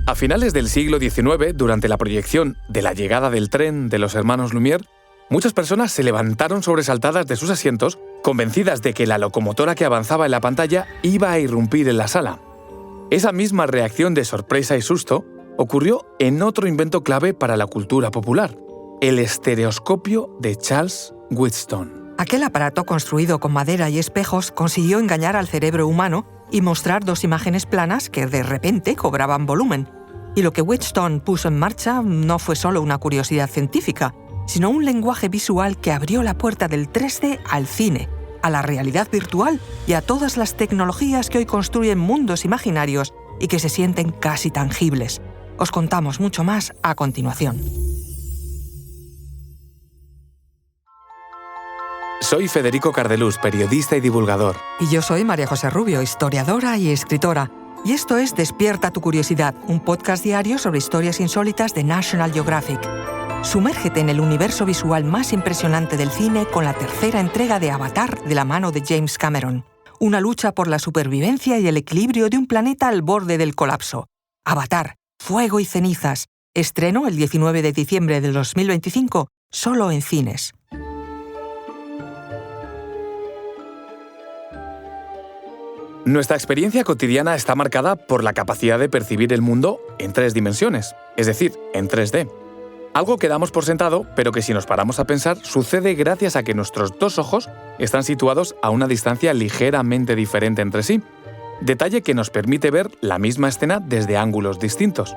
A finales del siglo XIX, durante la proyección de La llegada del tren de los hermanos Lumière, muchas personas se levantaron sobresaltadas de sus asientos, convencidas de que la locomotora que avanzaba en la pantalla iba a irrumpir en la sala. Esa misma reacción de sorpresa y susto ocurrió en otro invento clave para la cultura popular, el estereoscopio de Charles Wheatstone. Aquel aparato construido con madera y espejos consiguió engañar al cerebro humano y mostrar dos imágenes planas que de repente cobraban volumen. Y lo que Wheatstone puso en marcha no fue solo una curiosidad científica, sino un lenguaje visual que abrió la puerta del 3D al cine, a la realidad virtual y a todas las tecnologías que hoy construyen mundos imaginarios y que se sienten casi tangibles. Os contamos mucho más a continuación. Soy Federico Cardelús, periodista y divulgador. Y yo soy María José Rubio, historiadora y escritora. Y esto es Despierta tu curiosidad, un podcast diario sobre historias insólitas de National Geographic. Sumérgete en el universo visual más impresionante del cine con la tercera entrega de Avatar de la mano de James Cameron. Una lucha por la supervivencia y el equilibrio de un planeta al borde del colapso. Avatar, fuego y cenizas. Estreno el 19 de diciembre del 2025, solo en cines. Nuestra experiencia cotidiana está marcada por la capacidad de percibir el mundo en 3 dimensiones, es decir, en 3D. Algo que damos por sentado, pero que si nos paramos a pensar, sucede gracias a que nuestros 2 ojos están situados a una distancia ligeramente diferente entre sí. Detalle que nos permite ver la misma escena desde ángulos distintos.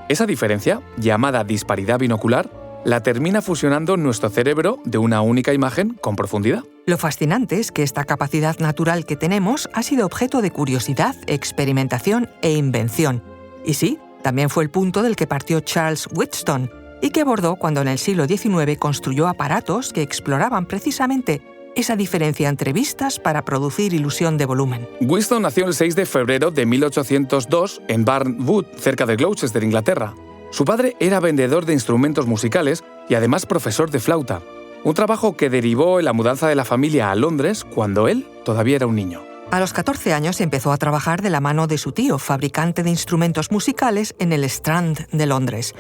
Esa diferencia, llamada disparidad binocular, la termina fusionando nuestro cerebro de una única imagen con profundidad. Lo fascinante es que esta capacidad natural que tenemos ha sido objeto de curiosidad, experimentación e invención. Y sí, también fue el punto del que partió Charles Wheatstone y que abordó cuando en el siglo XIX construyó aparatos que exploraban precisamente esa diferencia entre vistas para producir ilusión de volumen. Wheatstone nació el 6 de febrero de 1802 en Barn Wood, cerca de Gloucester, Inglaterra. Su padre era vendedor de instrumentos musicales y además profesor de flauta, un trabajo que derivó en la mudanza de la familia a Londres cuando él todavía era un niño. A los 14 años empezó a trabajar de la mano de su tío, fabricante de instrumentos musicales en el Strand de Londres,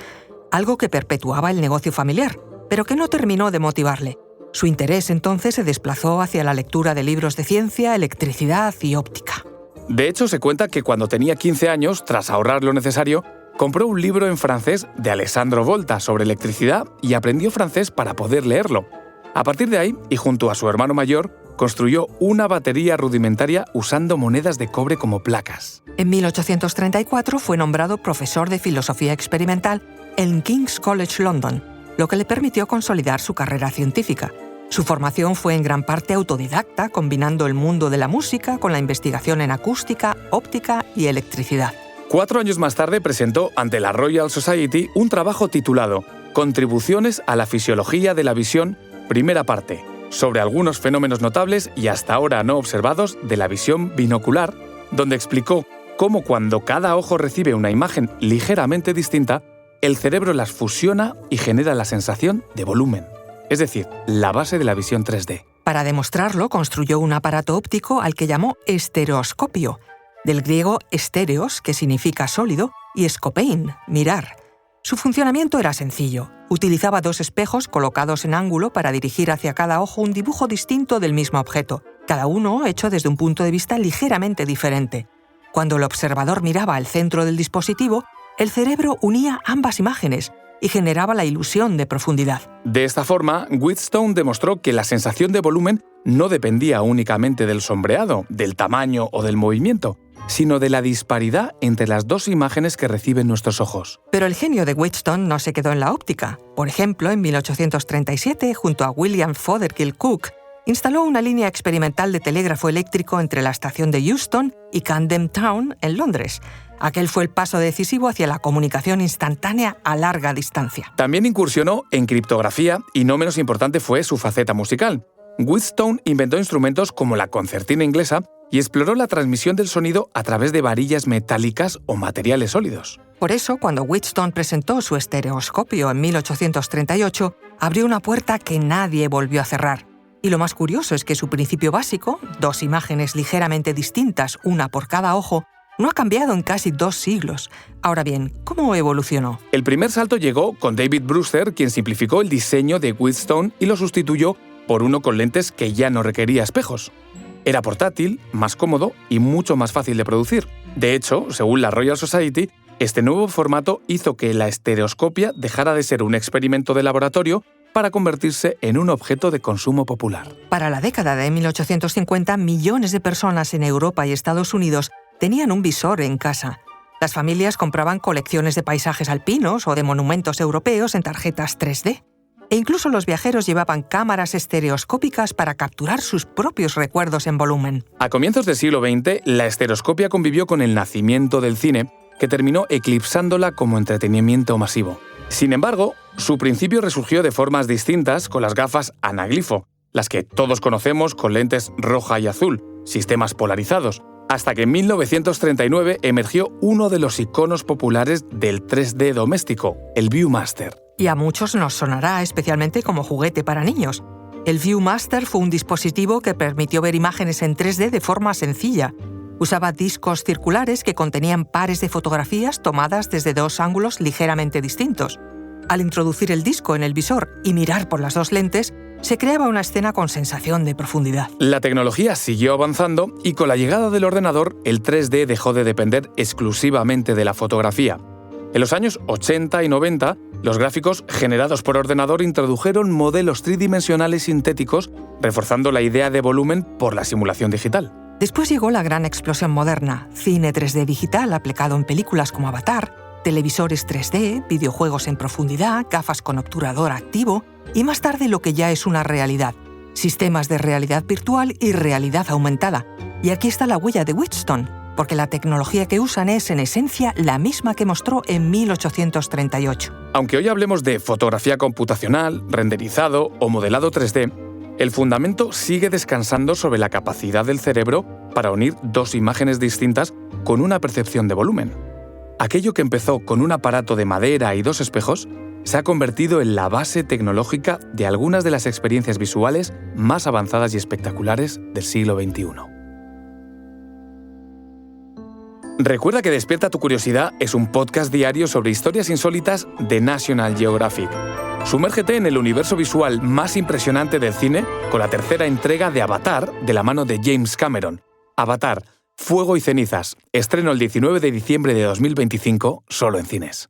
algo que perpetuaba el negocio familiar, pero que no terminó de motivarle. Su interés entonces se desplazó hacia la lectura de libros de ciencia, electricidad y óptica. De hecho, se cuenta que cuando tenía 15 años, tras ahorrar lo necesario, compró un libro en francés de Alessandro Volta sobre electricidad y aprendió francés para poder leerlo. A partir de ahí, y junto a su hermano mayor, construyó una batería rudimentaria usando monedas de cobre como placas. En 1834 fue nombrado profesor de filosofía experimental en King's College London, lo que le permitió consolidar su carrera científica. Su formación fue en gran parte autodidacta, combinando el mundo de la música con la investigación en acústica, óptica y electricidad. 4 años más tarde presentó ante la Royal Society un trabajo titulado Contribuciones a la fisiología de la visión, primera parte, sobre algunos fenómenos notables y hasta ahora no observados de la visión binocular, donde explicó cómo cuando cada ojo recibe una imagen ligeramente distinta, el cerebro las fusiona y genera la sensación de volumen, es decir, la base de la visión 3D. Para demostrarlo, construyó un aparato óptico al que llamó estereoscopio, del griego estéreos, que significa sólido, y scopein, mirar. Su funcionamiento era sencillo. Utilizaba 2 espejos colocados en ángulo para dirigir hacia cada ojo un dibujo distinto del mismo objeto, cada uno hecho desde un punto de vista ligeramente diferente. Cuando el observador miraba al centro del dispositivo, el cerebro unía ambas imágenes y generaba la ilusión de profundidad. De esta forma, Wheatstone demostró que la sensación de volumen no dependía únicamente del sombreado, del tamaño o del movimiento, sino de la disparidad entre las 2 imágenes que reciben nuestros ojos. Pero el genio de Wheatstone no se quedó en la óptica. Por ejemplo, en 1837, junto a William Fothergill Cooke, instaló una línea experimental de telégrafo eléctrico entre la estación de Euston y Camden Town, en Londres. Aquel fue el paso decisivo hacia la comunicación instantánea a larga distancia. También incursionó en criptografía y no menos importante fue su faceta musical. Wheatstone inventó instrumentos como la concertina inglesa y exploró la transmisión del sonido a través de varillas metálicas o materiales sólidos. Por eso, cuando Wheatstone presentó su estereoscopio en 1838, abrió una puerta que nadie volvió a cerrar. Y lo más curioso es que su principio básico, 2 imágenes ligeramente distintas, una por cada ojo, No ha cambiado en casi 2 siglos. Ahora bien, ¿cómo evolucionó? El primer salto llegó con David Brewster, quien simplificó el diseño de Wheatstone y lo sustituyó por uno con lentes que ya no requería espejos. Era portátil, más cómodo y mucho más fácil de producir. De hecho, según la Royal Society, este nuevo formato hizo que la estereoscopia dejara de ser un experimento de laboratorio para convertirse en un objeto de consumo popular. Para la década de 1850, millones de personas en Europa y Estados Unidos tenían un visor en casa. Las familias compraban colecciones de paisajes alpinos o de monumentos europeos en tarjetas 3D. E incluso los viajeros llevaban cámaras estereoscópicas para capturar sus propios recuerdos en volumen. A comienzos del siglo XX, la estereoscopia convivió con el nacimiento del cine, que terminó eclipsándola como entretenimiento masivo. Sin embargo, su principio resurgió de formas distintas con las gafas anaglifo, las que todos conocemos con lentes roja y azul, sistemas polarizados, hasta que en 1939 emergió uno de los iconos populares del 3D doméstico, el Viewmaster. Y a muchos nos sonará especialmente como juguete para niños. El Viewmaster fue un dispositivo que permitió ver imágenes en 3D de forma sencilla. Usaba discos circulares que contenían pares de fotografías tomadas desde 2 ángulos ligeramente distintos. Al introducir el disco en el visor y mirar por las 2 lentes, se creaba una escena con sensación de profundidad. La tecnología siguió avanzando y con la llegada del ordenador, el 3D dejó de depender exclusivamente de la fotografía. En los años 80 y 90, los gráficos generados por ordenador introdujeron modelos tridimensionales sintéticos, reforzando la idea de volumen por la simulación digital. Después llegó la gran explosión moderna, cine 3D digital aplicado en películas como Avatar, televisores 3D, videojuegos en profundidad, gafas con obturador activo y más tarde lo que ya es una realidad, sistemas de realidad virtual y realidad aumentada. Y aquí está la huella de Wheatstone, porque la tecnología que usan es en esencia la misma que mostró en 1838. Aunque hoy hablemos de fotografía computacional, renderizado o modelado 3D, el fundamento sigue descansando sobre la capacidad del cerebro para unir 2 imágenes distintas con una percepción de volumen. Aquello que empezó con un aparato de madera y 2 espejos se ha convertido en la base tecnológica de algunas de las experiencias visuales más avanzadas y espectaculares del siglo XXI. Recuerda que Despierta tu Curiosidad es un podcast diario sobre historias insólitas de National Geographic. Sumérgete en el universo visual más impresionante del cine con la 3ª entrega de Avatar de la mano de James Cameron. Avatar, Fuego y cenizas. Estreno el 19 de diciembre de 2025, solo en cines.